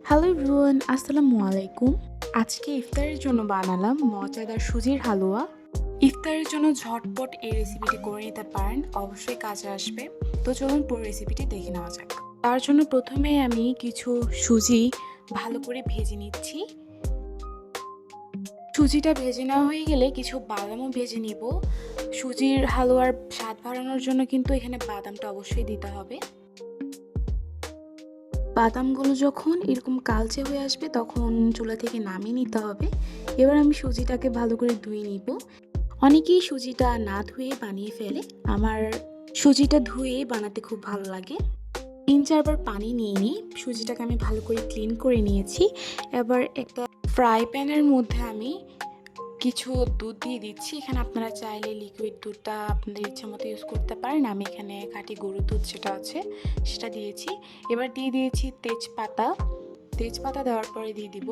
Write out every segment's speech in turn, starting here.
Hello everyone, আসসালামু আলাইকুম। আজকে ইফতারের জন্য বানালাম মজাদার সুজির হালুয়া। ইফতারের জন্য ঝটপট এই রেসিপিটি করে নিতে পারেন, অবশ্যই কাজে আসবে। তো চলুন পুরো রেসিপিটি দেখে নেওয়া যাক। তার জন্য প্রথমে আমি কিছু সুজি ভালো করে ভেজে নিচ্ছি। সুজিটা ভেজে নেওয়া হয়ে গেলে কিছু বাদামও ভেজে নিব। সুজির হালুয়ার স্বাদ বাড়ানোর জন্য কিন্তু এখানে বাদামটা অবশ্যই দিতে হবে। বাদামগুলো যখন এরকম কালচে হয়ে আসবে তখন চুলা থেকে নামিয়ে নিতে হবে। এবার আমি সুজিটাকে ভালো করে ধুয়ে নিব। অনেকেই সুজিটা না ধুয়ে বানিয়ে ফেলে, আমার সুজিটা ধুয়ে বানাতে খুব ভালো লাগে। 3-4 বার পানি নিয়ে নিই, সুজিটাকে আমি ভালো করে ক্লিন করে নিয়েছি। এবার একটা ফ্রাই প্যানের মধ্যে আমি কিছু দুধ দিয়ে দিচ্ছি। এখানে আপনারা চাইলে লিকুইড দুধটা আপনাদের ইচ্ছা মতো ইউজ করতে পারেন। আমি এখানে খাঁটি গরুর দুধ যেটা আছে সেটা দিয়েছি। এবার দিয়ে দিয়েছি তেজপাতা দেওয়ার পরে দিয়ে দিব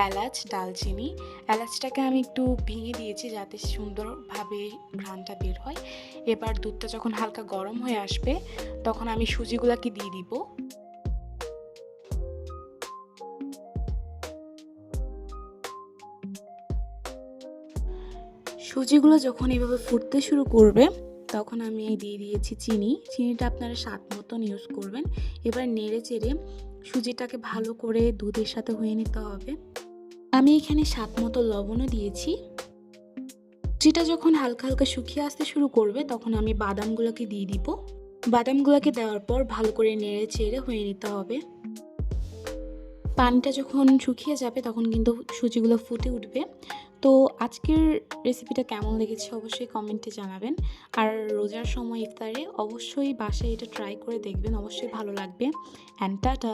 এলাচ, দালচিনি। এলাচটাকে আমি একটু ভেঙে দিয়েছি যাতে সুন্দরভাবে ঘ্রাণটা বের হয়। এবার দুধটা যখন হালকা গরম হয়ে আসবে তখন আমি সুজিগুলোকে দিয়ে দিব। সুজিগুলো যখন এভাবে ফুটতে শুরু করবে তখন আমি দিয়ে দিয়েছি চিনিটা আপনারা স্বাদ মতন ইউজ করবেন। এবার নেড়ে চেড়ে সুজিটাকে ভালো করে দুধের সাথে হয়ে নিতে হবে। আমি এখানে স্বাদ মতো লবণও দিয়েছি। সুজিটা যখন হালকা হালকা শুকিয়ে আসতে শুরু করবে তখন আমি বাদামগুলোকে দিয়ে দিব। বাদামগুলোকে দেওয়ার পর ভালো করে নেড়ে চেড়ে হয়ে নিতে হবে। পানিটা যখন শুকিয়ে যাবে তখন কিন্তু সুজিগুলো ফুটে উঠবে। তো আজকের রেসিপিটা কেমন লেগেছে অবশ্যই কমেন্টে জানাবেন। আর রোজার সময় ইফতারে অবশ্যই বাসায় এটা ট্রাই করে দেখবেন, অবশ্যই ভালো লাগবে। And tata.